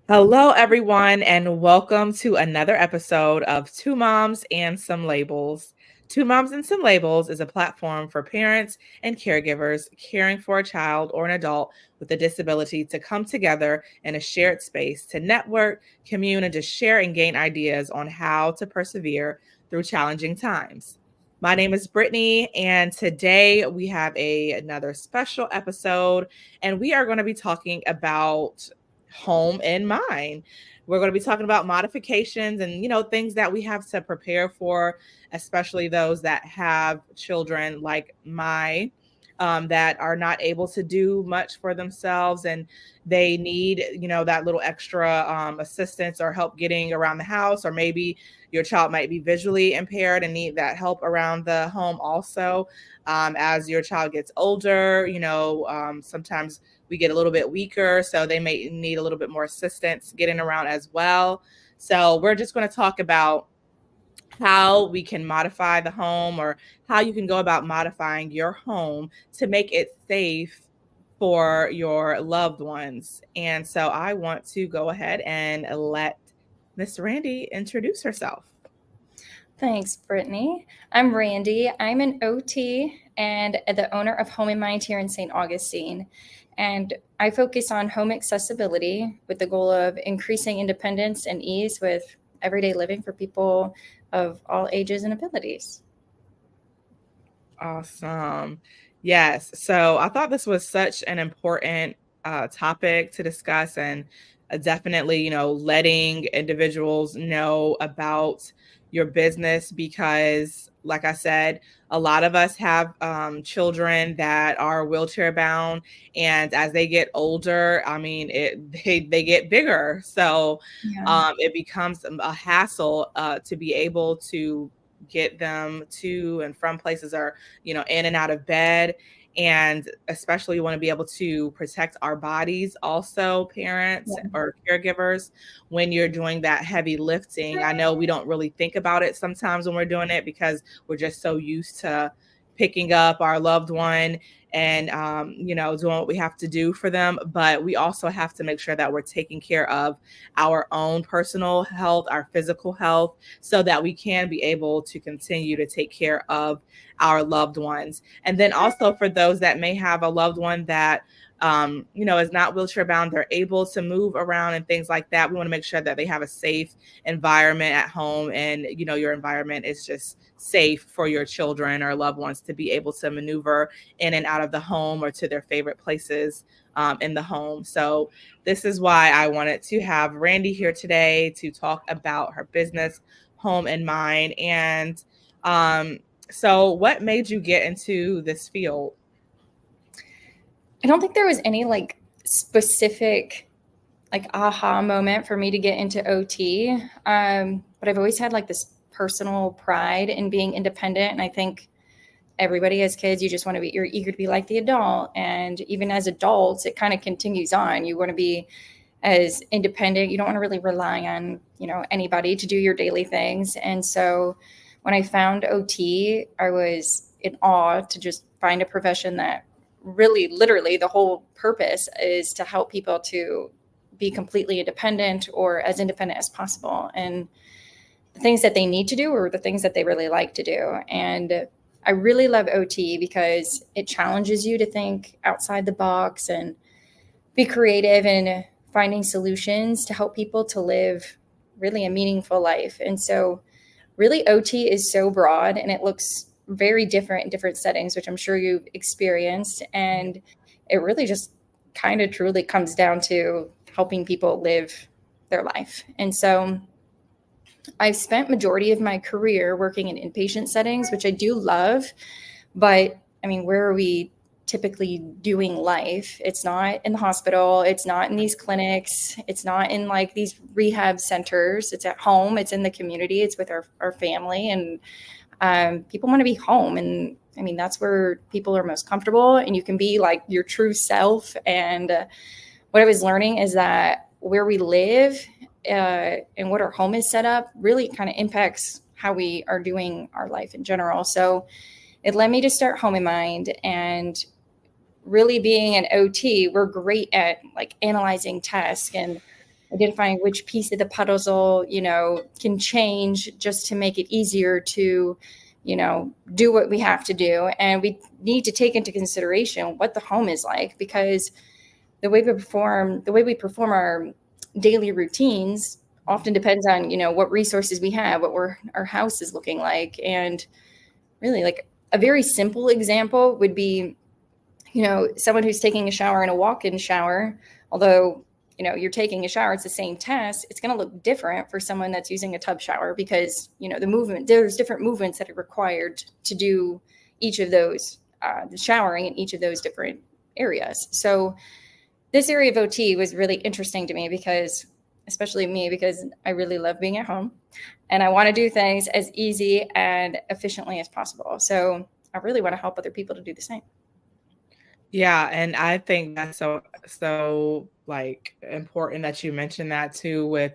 Hello, everyone, and welcome to another episode of Two Moms and Some Labels. Two Moms and Some Labels is a platform for parents and caregivers caring for a child or an adult with a disability to come together in a shared space to network, commune, and just share and gain ideas on how to persevere through challenging times. My name is Brittany, and today we have another special episode, and we are going to be talking about home in mind. We're going to be talking about modifications and, things that we have to prepare for, especially those that have children like that are not able to do much for themselves and they need, that little extra assistance or help getting around the house, or maybe your child might be visually impaired and need that help around the home also. As your child gets older, sometimes we get a little bit weaker, so they may need a little bit more assistance getting around as well. So we're just going to talk about how we can modify the home, or how you can go about modifying your home to make it safe for your loved ones. And so I want to go ahead and let Miss Randi introduce herself. Thanks, Brittany. I'm Randi. I'm an OT and the owner of Home in Mind here in St. Augustine. And I focus on home accessibility with the goal of increasing independence and ease with everyday living for people of all ages and abilities. Awesome. Yes. So I thought this was such an important topic to discuss, and definitely, letting individuals know about your business because, like I said, a lot of us have children that are wheelchair bound, and as they get older, I mean, they get bigger. So Yeah. it becomes a hassle to be able to get them to and from places, or in and out of bed. And especially, you want to be able to protect our bodies also, parents Yeah. or caregivers, when you're doing that heavy lifting. I know we don't really think about it sometimes when we're doing it because we're just so used to picking up our loved one and doing what we have to do for them, but we also have to make sure that we're taking care of our own personal health, our physical health, so that we can be able to continue to take care of our loved ones. And then also, for those that may have a loved one that is not wheelchair bound, they're able to move around and things like that. We want to make sure that they have a safe environment at home, and your environment is just safe for your children or loved ones to be able to maneuver in and out of the home or to their favorite places in the home. So this is why I wanted to have Randi here today to talk about her business, Home in Mind. And so what made you get into this field? I don't think there was any specific aha moment for me to get into OT. But I've always had this personal pride in being independent. And I think everybody as kids, you just want to be, you're eager to be like the adult. And even as adults, it kind of continues on. You want to be as independent. You don't want to really rely on, anybody to do your daily things. And so when I found OT, I was in awe to just find a profession that really, literally, the whole purpose is to help people to be completely independent, or as independent as possible, and the things that they need to do or the things that they really like to do. And I really love OT because it challenges you to think outside the box and be creative in finding solutions to help people to live really a meaningful life. And so really OT is so broad, and it looks very different in different settings, which I'm sure you've experienced. And it really just kind of truly comes down to helping people live their life. And so I've spent majority of my career working in inpatient settings, which I do love, but I mean, where are we typically doing life? It's not in the hospital. It's not in these clinics. It's not in these rehab centers. It's at home. It's in the community. It's with our family. And people want to be home. And I mean, that's where people are most comfortable, and you can be your true self. And what I was learning is that where we live and what our home is set up really kind of impacts how we are doing our life in general. So it led me to start Home in Mind. And really, being an OT, we're great at analyzing tasks and identifying which piece of the puzzle, can change just to make it easier to, do what we have to do. And we need to take into consideration what the home is like, because the way we perform our daily routines often depends on, what resources we have, our house is looking like. And really, like, a very simple example would be, someone who's taking a shower in a walk-in shower. Although, you're taking a shower, it's the same test. It's going to look different for someone that's using a tub shower, because, there's different movements that are required to do each of those, the showering in each of those different areas. So this area of OT was really interesting to me, especially me, because I really love being at home and I want to do things as easy and efficiently as possible. So I really want to help other people to do the same. Yeah, and I think that's so like important that you mentioned that too, with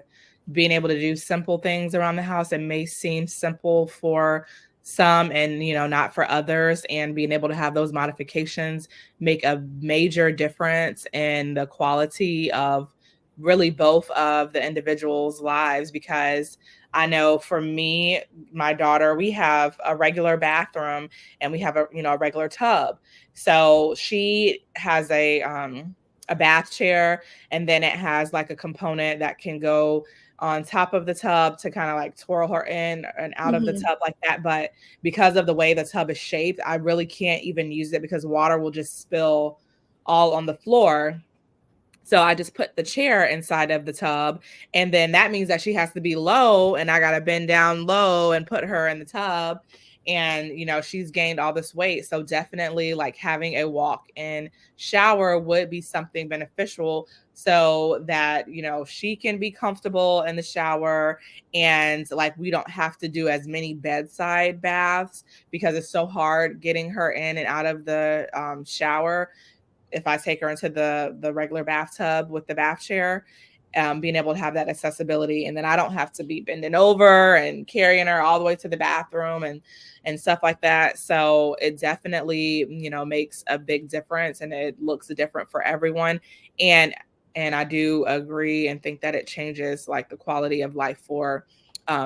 being able to do simple things around the house. It may seem simple for some and not for others, and being able to have those modifications make a major difference in the quality of really both of the individuals' lives. Because I know for me, my daughter, we have a regular bathroom and we have a regular tub. So she has a bath chair, and then it has like a component that can go on top of the tub to kind of like twirl her in and out of the Mm-hmm. tub like that. But because of the way the tub is shaped, I really can't even use it because water will just spill all on the floor. So I just put the chair inside of the tub, and then that means that she has to be low, and I got to bend down low and put her in the tub. And she's gained all this weight, so definitely like having a walk-in shower would be something beneficial, so that she can be comfortable in the shower, and like we don't have to do as many bedside baths because it's so hard getting her in and out of the shower if I take her into the regular bathtub with the bath chair. Being able to have that accessibility, and then I don't have to be bending over and carrying her all the way to the bathroom and stuff like that. So it definitely makes a big difference, and it looks different for everyone. And I do agree and think that it changes like the quality of life for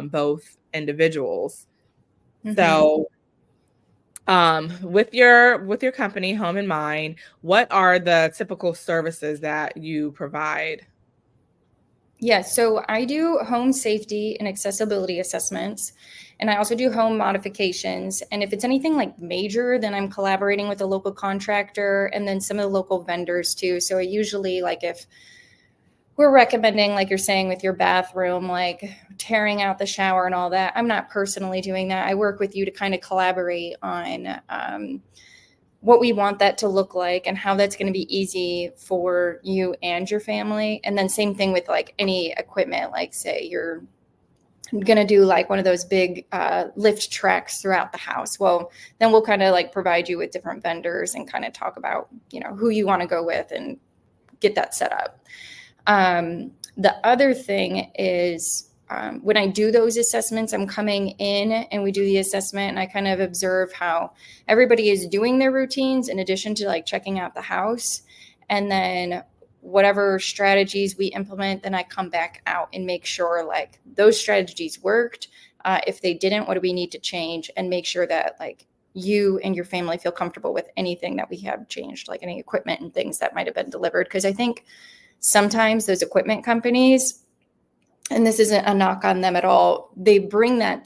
both individuals. Mm-hmm. So with your company Home in Mind, what are the typical services that you provide? Yeah, so I do home safety and accessibility assessments, and I also do home modifications. And if it's anything like major, then I'm collaborating with a local contractor and then some of the local vendors too. So I usually, like, if we're recommending, like you're saying with your bathroom, like tearing out the shower and all that, I'm not personally doing that. I work with you to kind of collaborate on what we want that to look like and how that's going to be easy for you and your family. And then same thing with like any equipment, like say you're going to do like one of those big lift tracks throughout the house. Well, then we'll kind of like provide you with different vendors and kind of talk about, who you want to go with and get that set up. The other thing is, when I do those assessments, I'm coming in and we do the assessment and I kind of observe how everybody is doing their routines in addition to like checking out the house. And then whatever strategies we implement, then I come back out and make sure like those strategies worked. If they didn't, what do we need to change, and make sure that like you and your family feel comfortable with anything that we have changed, like any equipment and things that might have been delivered. Because I think sometimes those equipment companies, and this isn't a knock on them at all, they bring the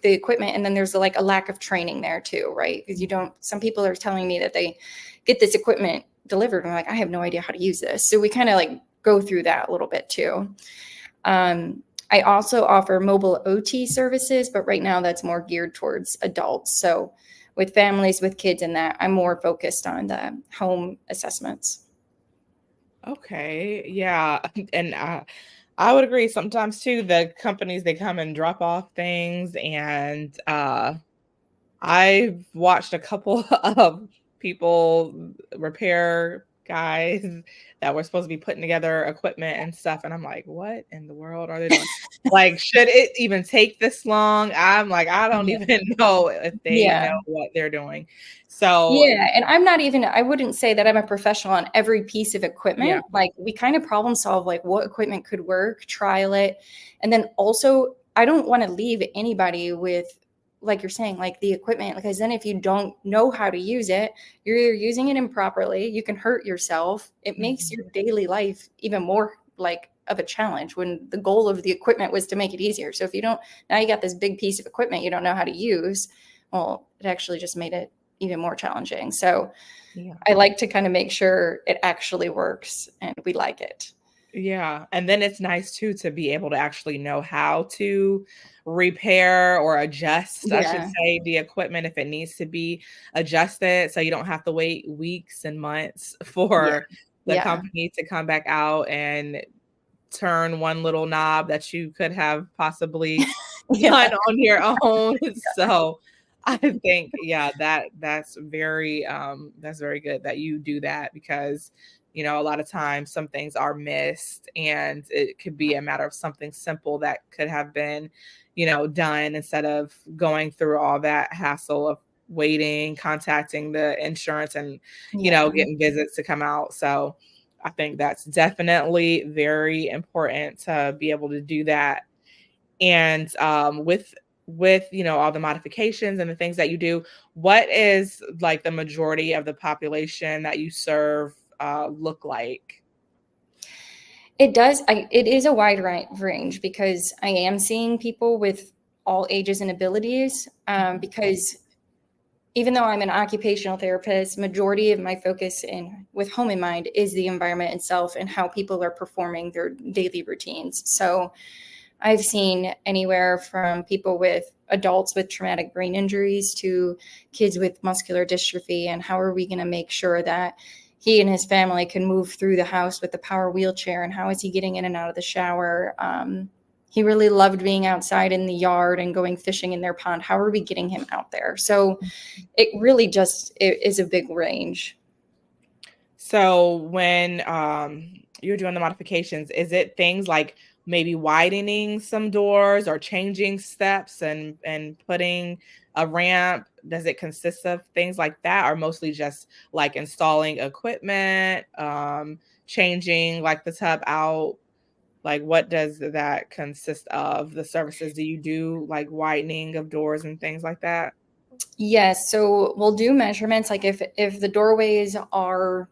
equipment and then there's like a lack of training there too, right? Because some people are telling me that they get this equipment delivered and I'm like, I have no idea how to use this. So we kind of like go through that a little bit too. I also offer mobile OT services, but right now that's more geared towards adults. So with families with kids and that, I'm more focused on the home assessments. Okay, yeah, and I would agree. Sometimes too, the companies, they come and drop off things, and I've watched a couple of people repair guys that were supposed to be putting together equipment and stuff. And I'm like, what in the world are they doing? Like, should it even take this long? I'm like, I don't Yeah. even know if they Yeah. know what they're doing. So Yeah. And I wouldn't say that I'm a professional on every piece of yeah, equipment. Like we kind of problem solve like what equipment could work, trial it. And then also I don't want to leave anybody with, like you're saying, like the equipment, because then if you don't know how to use it, you're either using it improperly, you can hurt yourself. It makes your mhm, daily life even more like of a challenge when the goal of the equipment was to make it easier. So if you don't, now you got this big piece of equipment you don't know how to use, well, it actually just made it even more challenging. So yeah. I like to kind of make sure it actually works and we like it. Yeah, and then it's nice too to be able to actually know how to repair or adjust, I should Yeah. say, the equipment if it needs to be adjusted, so you don't have to wait weeks and months Yeah. for the Yeah. company to come back out and turn one little knob that you could have possibly Yeah. done on your own. So I think, yeah, that's very good that you do that because, you know, a lot of times some things are missed and it could be a matter of something simple that could have been, you know, done instead of going through all that hassle of waiting, contacting the insurance and, you know, Yeah. getting visits to come out. So I think that's definitely very important to be able to do that. And with you know all the modifications and the things that you do, what is like the majority of the population that you serve look like? It does. It is a wide range because I am seeing people with all ages and abilities. Mhm. Because even though I'm an occupational therapist, majority of my focus in with home in mind is the environment itself and how people are performing their daily routines. So I've seen anywhere from people with adults with traumatic brain injuries to kids with muscular dystrophy. And how are we going to make sure that he and his family can move through the house with the power wheelchair? And how is he getting in and out of the shower? He really loved being outside in the yard and going fishing in their pond. How are we getting him out there? So it really just it is a big range. So when you're doing the modifications, is it things like maybe widening some doors or changing steps and putting a ramp? Does it consist of things like that, or mostly just like installing equipment, changing like the tub out? Like what does that consist of? The services, do you do like widening of doors and things like that? Yes, so we'll do measurements. Like if the doorways are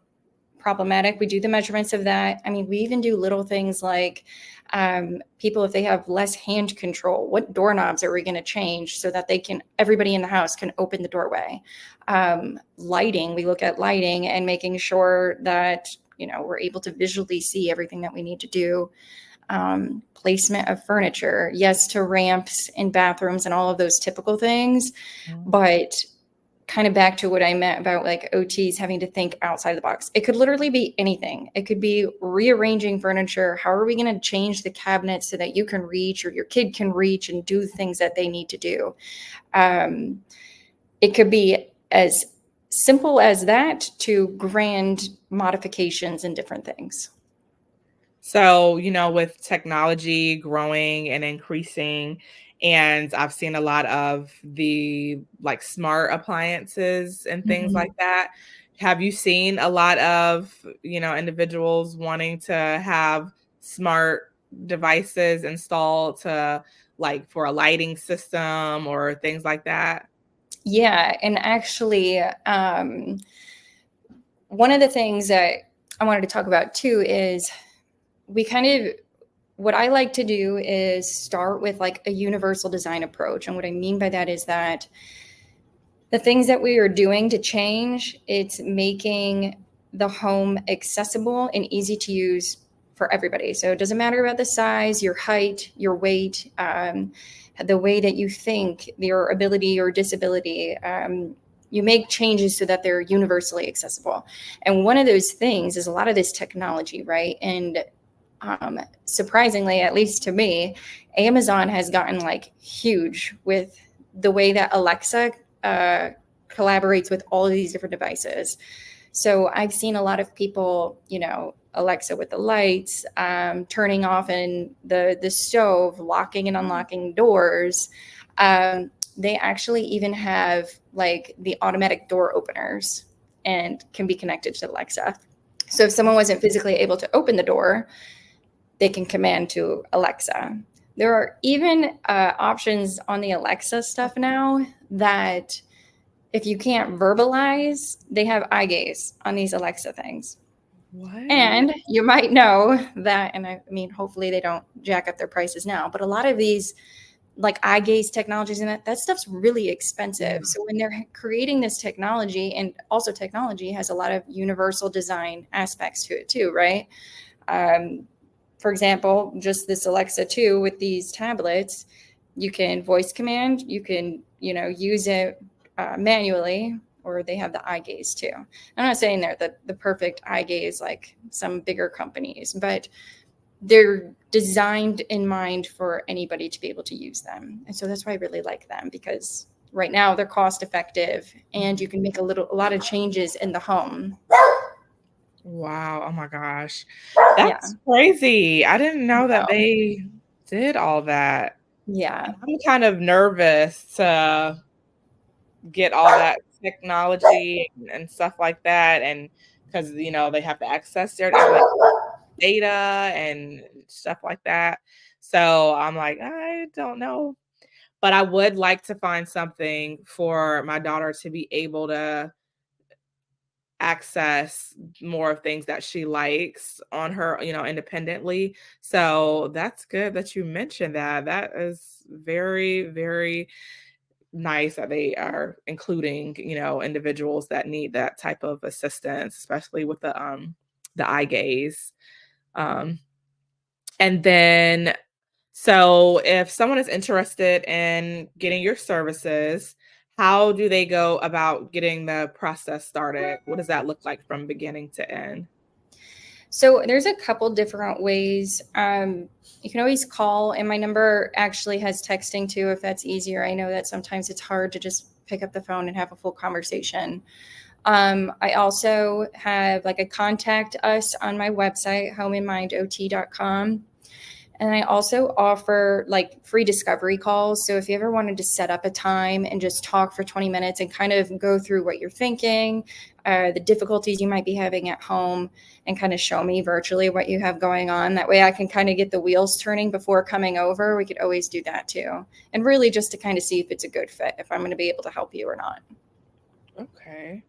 problematic, we do the measurements of that. I mean, we even do little things like people, if they have less hand control, what doorknobs are we going to change so that everybody in the house can open the doorway? Lighting, we look at lighting and making sure that, we're able to visually see everything that we need to do. Placement of furniture, yes, to ramps in bathrooms and all of those typical things. Mm. But kind of back to what I meant about like OTs having to think outside the box. It could literally be anything. It could be rearranging furniture. How are we going to change the cabinet so that you can reach or your kid can reach and do the things that they need to do? It could be as simple as that to grand modifications and different things. So, you know, with technology growing and increasing, and I've seen a lot of the like smart appliances and things Mhm. like that. Have you seen a lot of, you know, individuals wanting to have smart devices installed to like for a lighting system or things like that? Yeah, and actually, one of the things that I wanted to talk about too is we kind of what I like to do is start with like a universal design approach. And what I mean by that is that the things that we are doing to change, it's making the home accessible and easy to use for everybody. So it doesn't matter about the size, your height, your weight, the way that you think, your ability or disability. You make changes so that they're universally accessible. And one of those things is a lot of this technology, right? And surprisingly, at least to me, Amazon has gotten like huge with the way that Alexa collaborates with all of these different devices. So I've seen a lot of people, Alexa with the lights, turning off in the stove, locking and unlocking doors. They actually even have like the automatic door openers and can be connected to Alexa. So if someone wasn't physically able to open the door, they can command to Alexa. There are even options on the Alexa stuff now that if you can't verbalize, they have eye gaze on these Alexa things. What? And you might know that, and I mean, hopefully they don't jack up their prices now, but a lot of these like eye gaze technologies and that stuff's really expensive. So when they're creating this technology, and also technology has a lot of universal design aspects to it too, right? For example, just this Alexa 2 with these tablets, you can voice command, you can, use it manually, or they have the eye gaze too. I'm not saying they're the perfect eye gaze like some bigger companies, but they're designed in mind for anybody to be able to use them. And so that's why I really like them, because right now they're cost effective and you can make a lot of changes in the home. Wow. Oh my gosh. Yeah. That's crazy. I didn't know that they did all that. Yeah. I'm kind of nervous to get all that technology and stuff like that. And because, they have to access their like, data and stuff like that. So I'm like, I don't know. But I would like to find something for my daughter to be able to access more of things that she likes on her, independently. So that's good that you mentioned that. That is very, very nice that they are including, individuals that need that type of assistance, especially with the eye gaze. Um, and then so if someone is interested in getting your services, how do they go about getting the process started? What does that look like from beginning to end? So there's a couple different ways. You can always call, and my number actually has texting too, if that's easier. I know that sometimes it's hard to just pick up the phone and have a full conversation. I also have like a contact us on my website, homeandmindot.com. And I also offer like free discovery calls. So if you ever wanted to set up a time and just talk for 20 minutes and kind of go through what you're thinking, the difficulties you might be having at home, and kind of show me virtually what you have going on. That way I can kind of get the wheels turning before coming over. We could always do that too. And really just to kind of see if it's a good fit, if I'm going to be able to help you or not. Okay.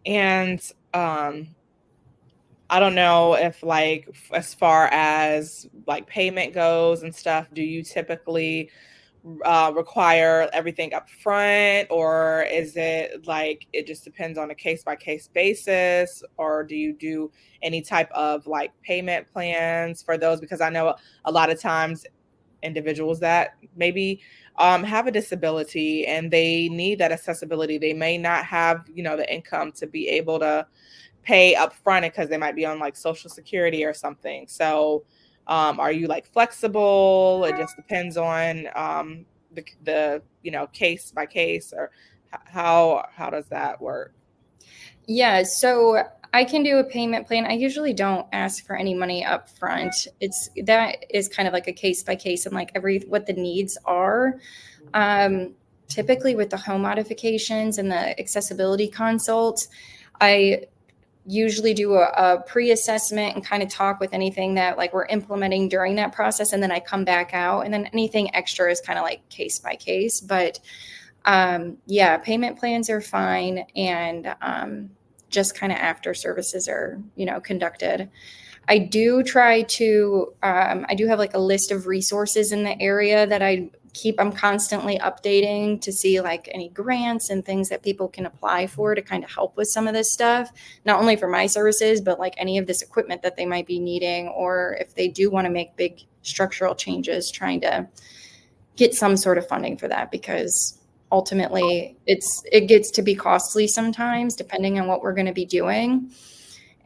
And I don't know if like as far as like payment goes and stuff, do you typically require everything up front, or is it like it just depends on a case by case basis, or do you do any type of like payment plans for those? Because I know a lot of times individuals that maybe have a disability and they need that accessibility, they may not have the income to be able to pay up front because they might be on like social security or something. So are you like flexible? It just depends on the case by case, or how does that work? Yeah, so I can do a payment plan. I usually don't ask for any money up front. That is kind of like a case by case and like what the needs are. Typically with the home modifications and the accessibility consults, I usually do a pre-assessment and kind of talk with anything that like we're implementing during that process, and then I come back out, and then anything extra is kind of like case by case. But yeah, payment plans are fine, and just kind of after services are conducted. I do try to I do have like a list of resources in the area that I'm constantly updating to see like any grants and things that people can apply for to kind of help with some of this stuff, not only for my services, but like any of this equipment that they might be needing, or if they do want to make big structural changes, trying to get some sort of funding for that, because ultimately it gets to be costly sometimes depending on what we're going to be doing.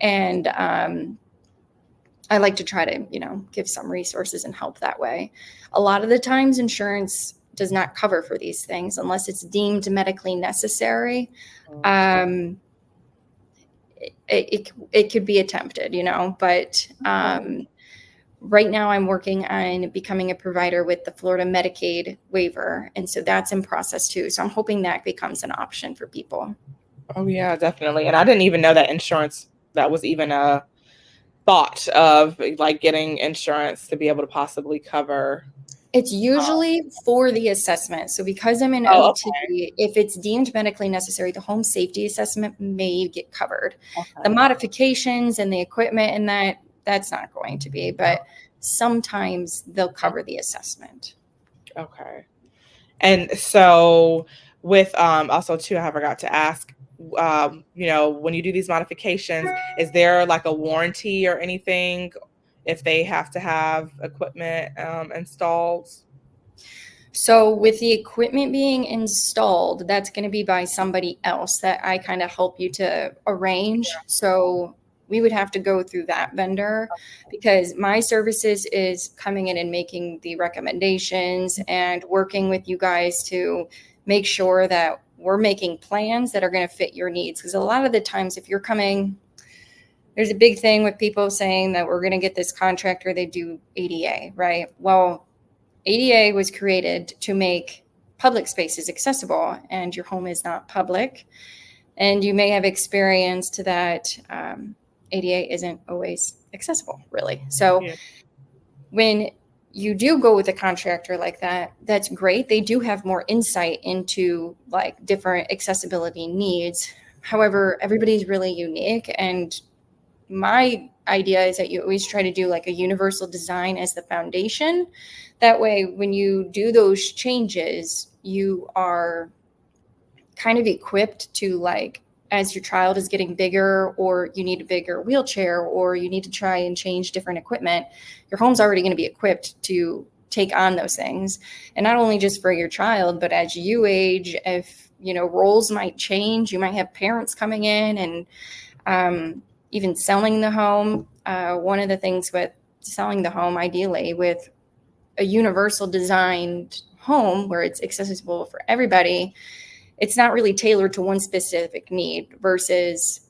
And I like to try to, give some resources and help that way. A lot of the times insurance does not cover for these things unless it's deemed medically necessary. it could be attempted, but right now I'm working on becoming a provider with the Florida Medicaid waiver. And so that's in process too. So I'm hoping that becomes an option for people. Oh yeah, definitely. And I didn't even know that insurance, that was even a thought of like getting insurance to be able to possibly cover. It's usually for the assessment. So because I'm in Oh, OT, if it's deemed medically necessary, the home safety assessment may get covered. okay. The modifications and the equipment and that's not going to be, but sometimes they'll cover the assessment. Okay. And so with also too, I forgot to ask, when you do these modifications, is there like a warranty or anything if they have to have equipment installed? So with the equipment being installed, that's going to be by somebody else that I kind of help you to arrange. So we would have to go through that vendor because my services is coming in and making the recommendations and working with you guys to make sure that we're making plans that are going to fit your needs. Because a lot of the times if you're coming, there's a big thing with people saying that we're going to get this contractor, they do ADA, right? Well, ADA was created to make public spaces accessible, and your home is not public. And you may have experienced that ADA isn't always accessible, really. So when you do go with a contractor like that, that's great. They do have more insight into like different accessibility needs. However, everybody's really unique. And my idea is that you always try to do like a universal design as the foundation. That way, when you do those changes, you are kind of equipped to like, as your child is getting bigger or you need a bigger wheelchair or you need to try and change different equipment, your home's already going to be equipped to take on those things. And not only just for your child, but as you age, if, roles might change, you might have parents coming in and even selling the home. One of the things with selling the home, ideally with a universal designed home where it's accessible for everybody, it's not really tailored to one specific need versus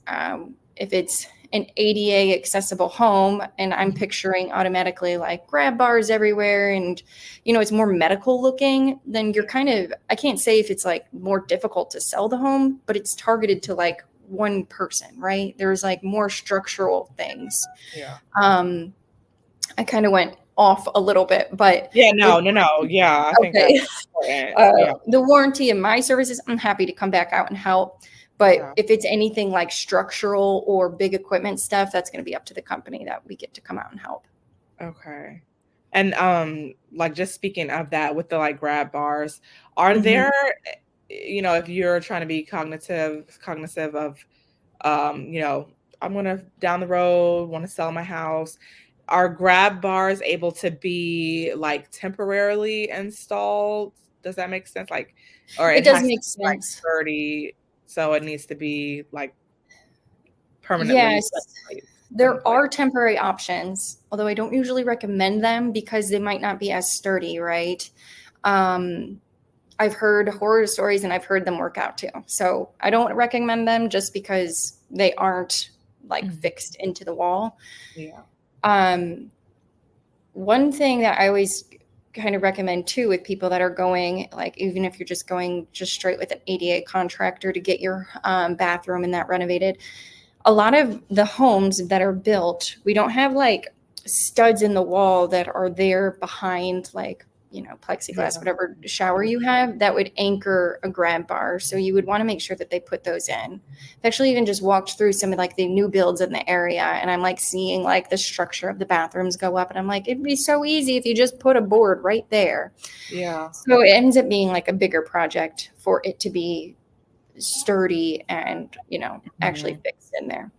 if it's an ADA accessible home and I'm picturing automatically like grab bars everywhere and, it's more medical looking, then you're kind of, I can't say if it's like more difficult to sell the home, but it's targeted to like one person, right? There's like more structural things. Yeah. I kind of went off a little bit, but no. Yeah, I think okay. that's important. The warranty in my services, I'm happy to come back out and help. But if it's anything like structural or big equipment stuff, that's going to be up to the company that we get to come out and help. Okay. And like just speaking of that with the like grab bars, are there, if you're trying to be cognizant of, I'm going to down the road, want to sell my house. Are grab bars able to be like temporarily installed? Does that make sense? Like, or it does has make to sense. be like sturdy, so it needs to be like permanently. Yes, there are temporary options, although I don't usually recommend them because they might not be as sturdy, right? I've heard horror stories and I've heard them work out too. So I don't recommend them just because they aren't like fixed into the wall. Yeah. One thing that I always kind of recommend too with people that are going, like, even if you're just going just straight with an ADA contractor to get your bathroom and that renovated, a lot of the homes that are built, we don't have like studs in the wall that are there behind like, plexiglass, whatever shower you have that would anchor a grab bar. So you would want to make sure that they put those in. I've actually even just walked through some of like the new builds in the area and I'm like seeing like the structure of the bathrooms go up and I'm like, it'd be so easy if you just put a board right there. Yeah. So it ends up being like a bigger project for it to be sturdy and, actually fixed in there.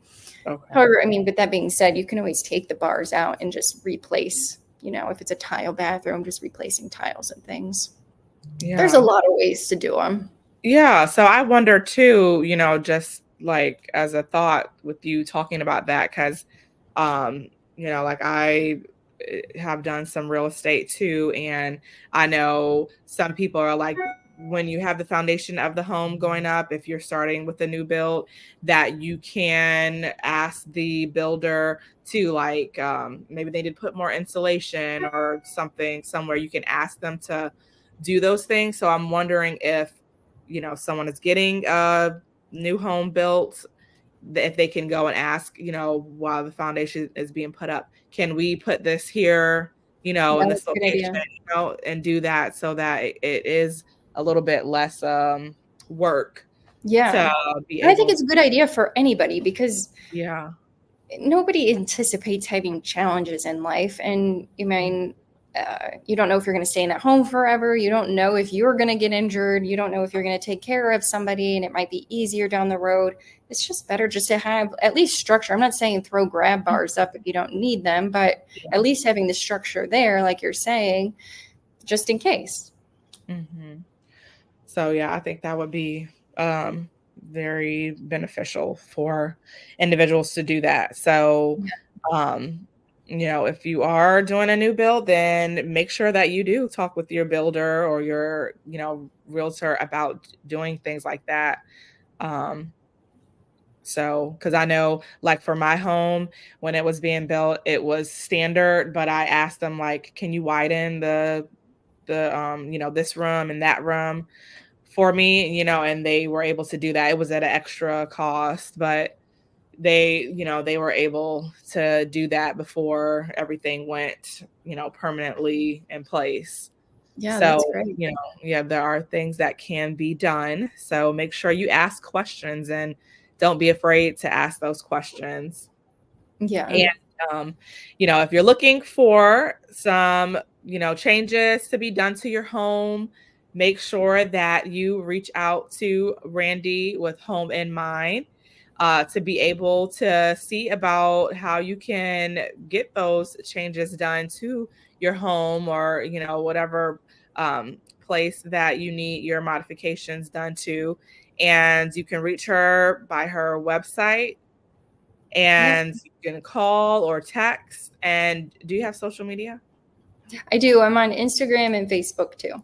Okay. However, with that being said, you can always take the bars out and just replace, if it's a tile bathroom, just replacing tiles and things. Yeah. There's a lot of ways to do them. Yeah. So I wonder too, just like as a thought with you talking about that, because, like I have done some real estate too. And I know some people are like when you have the foundation of the home going up, if you're starting with a new build, that you can ask the builder to like maybe they did put more insulation or something somewhere. You can ask them to do those things. So I'm wondering if, you know, someone is getting a new home built, if they can go and ask, you know, while the foundation is being put up, can we put this here, you know, Yeah, in this that's a good location, idea. you know, and do that so that it is a little bit less work Yeah. to be And I think able it's a good idea for anybody because yeah. nobody anticipates having challenges in life. And I mean, you don't know if you're going to stay in that home forever. You don't know if you're going to get injured. You don't know if you're going to take care of somebody and it might be easier down the road. It's just better just to have at least structure. I'm not saying throw grab bars up if you don't need them, but at least having the structure there, like you're saying, just in case. Mm-hmm. So yeah, I think that would be very beneficial for individuals to do that. So um, you know, if you are doing a new build, then make sure that you do talk with your builder or your, you know, realtor about doing things like that. Um, so, because I know, like for my home, when it was being built, it was standard, but I asked them like, can you widen the you know, this room and that room for me, you know, and they were able to do that. It was at an extra cost, but they, you know, they were able to do that before everything went, you know, permanently in place. Yeah, that's So, great. you know, yeah, there are things that can be done. So make sure you ask questions and don't be afraid to ask those questions. Yeah. And, you know, if you're looking for some, you know, changes to be done to your home, make sure that you reach out to Randi with Home in Mind to be able to see about how you can get those changes done to your home or, you know, whatever place that you need your modifications done to. And you can reach her by her website Yep. and you can call or text. And do you have social media? I do. I'm on Instagram and Facebook too.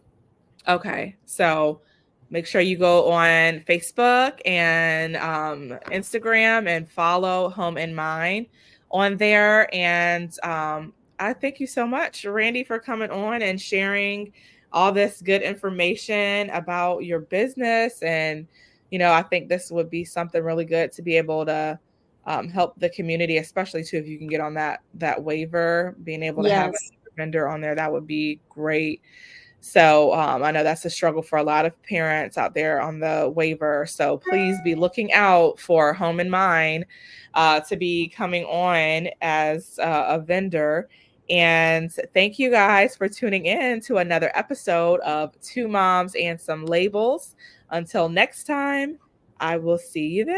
Okay. So make sure you go on Facebook and Instagram and follow Home in Mind on there. And I thank you so much, Randi, for coming on and sharing all this good information about your business. And, you know, I think this would be something really good to be able to help the community, especially too, if you can get on that waiver, being able to have a Yes. vendor on there, that would be great. So I know that's a struggle for a lot of parents out there on the waiver. So please be looking out for Home in Mind to be coming on as a vendor. And thank you guys for tuning in to another episode of Two Moms and Some Labels. Until next time, I will see you then.